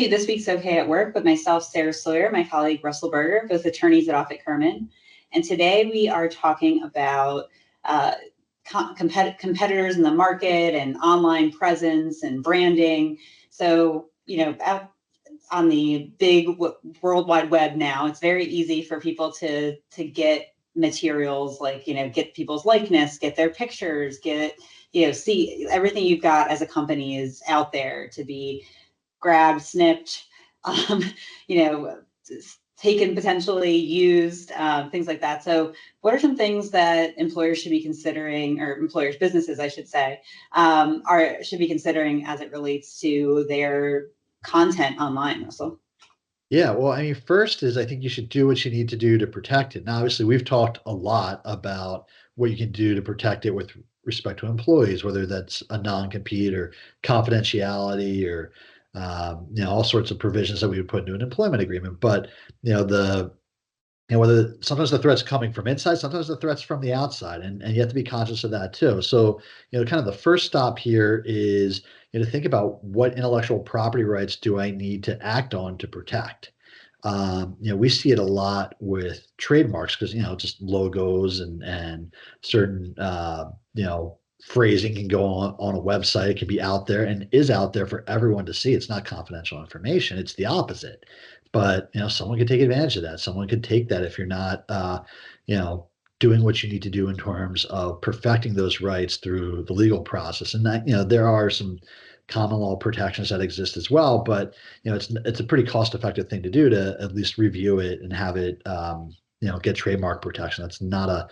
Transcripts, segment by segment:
to This Week's Okay at Work with myself, Sarah Sawyer, my colleague, Russell Berger, both attorneys at Offit Kurman. And today we are talking about competitors in the market and online presence and branding. So, on the big World Wide Web now, it's very easy for people to get materials like, get people's likeness, get their pictures, see everything you've got as a company is out there to be grabbed, snipped, taken, potentially used, things like that. So what are some things that employers should be considering, or businesses, I should say, should be considering as it relates to their content online, Russell? Yeah, well, I mean, first is I think you should do what you need to do to protect it. Now, obviously, we've talked a lot about what you can do to protect it with respect to employees, whether that's a non-compete or confidentiality or all sorts of provisions that we would put into an employment agreement. But whether sometimes the threat's coming from inside, sometimes the threat's from the outside, and you have to be conscious of that too. So, kind of the first stop here is to think about what intellectual property rights do I need to act on to protect. We see it a lot with trademarks because just logos and certain phrasing can go on a website. It can be out there and is out there for everyone to see. It's not confidential information. It's the opposite. But someone could take advantage of that. Someone could take that if you're not doing what you need to do in terms of perfecting those rights through the legal process. And that there are some common law protections that exist as well, but it's a pretty cost-effective thing to do to at least review it and have it get trademark protection. That's not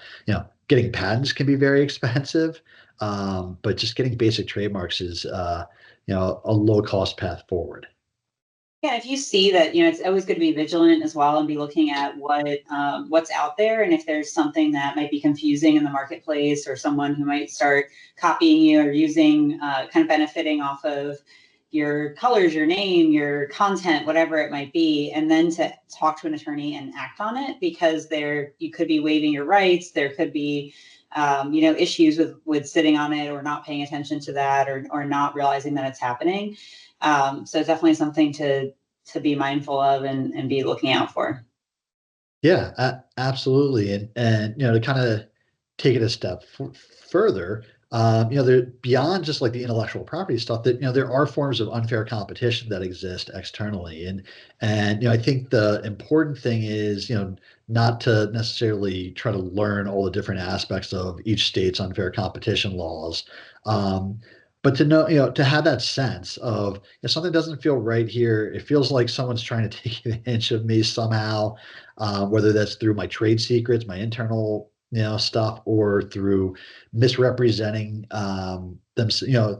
getting patents can be very expensive, but just getting basic trademarks is a low-cost path forward. Yeah, if you see that, it's always good to be vigilant as well and be looking at what's out there, and if there's something that might be confusing in the marketplace or someone who might start copying you or using, kind of benefiting off of your colors, your name, your content, whatever it might be, and then to talk to an attorney and act on it, because you could be waiving your rights. There could be issues with sitting on it or not paying attention to that or not realizing that it's happening. So definitely something to be mindful of and be looking out for. Yeah, absolutely. And to kind of take it a step further, there beyond just like the intellectual property stuff that, there are forms of unfair competition that exist externally. And I think the important thing is, not to necessarily try to learn all the different aspects of each state's unfair competition laws. But to know, to have that sense of if something doesn't feel right here, it feels like someone's trying to take advantage of me somehow, whether that's through my trade secrets, my internal, stuff, or through misrepresenting them.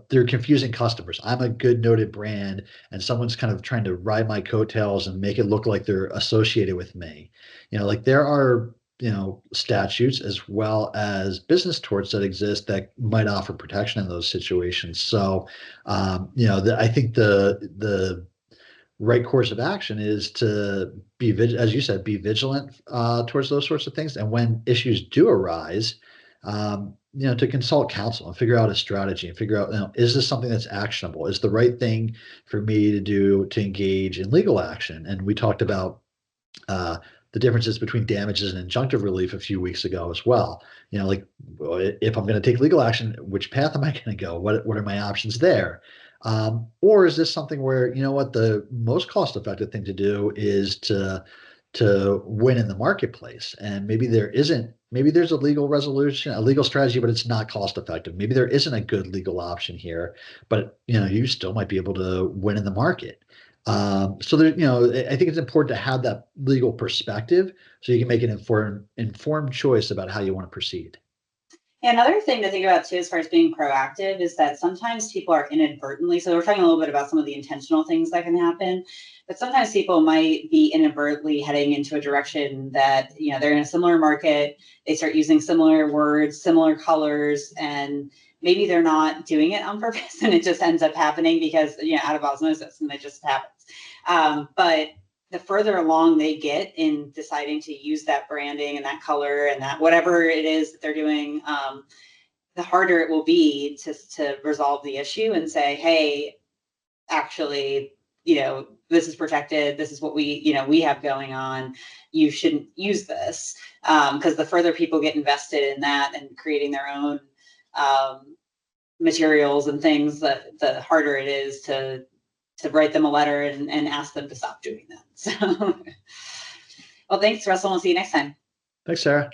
They're confusing customers. I'm a good noted brand, and someone's kind of trying to ride my coattails and make it look like they're associated with me. Like there are statutes as well as business torts that exist that might offer protection in those situations. So, I think the right course of action is to as you said, be vigilant towards those sorts of things. And when issues do arise, to consult counsel and figure out a strategy and figure out, is this something that's actionable? Is the right thing for me to do to engage in legal action? And we talked about the differences between damages and injunctive relief a few weeks ago as well. Like if I'm going to take legal action, which path am I going to go? What are my options there? Or is this something where, what the most cost-effective thing to do is to win in the marketplace? And maybe there's a legal resolution, a legal strategy, but it's not cost-effective. Maybe there isn't a good legal option here, but you still might be able to win in the market. So there, I think it's important to have that legal perspective so you can make an informed choice about how you want to proceed. Yeah, another thing to think about too, as far as being proactive, is that sometimes people are inadvertently, so we're talking a little bit about some of the intentional things that can happen, but sometimes people might be inadvertently heading into a direction that, they're in a similar market, they start using similar words, similar colors, and maybe they're not doing it on purpose and it just ends up happening because, out of osmosis, and it just happens. But the further along they get in deciding to use that branding and that color and that whatever it is that they're doing, the harder it will be to resolve the issue and say, hey, actually, this is protected. This is what we have going on. You shouldn't use this. Because the further people get invested in that and creating their own materials and things, the harder it is to write them a letter and ask them to stop doing that. So, well, thanks, Russell. We'll see you next time. Thanks, Sarah.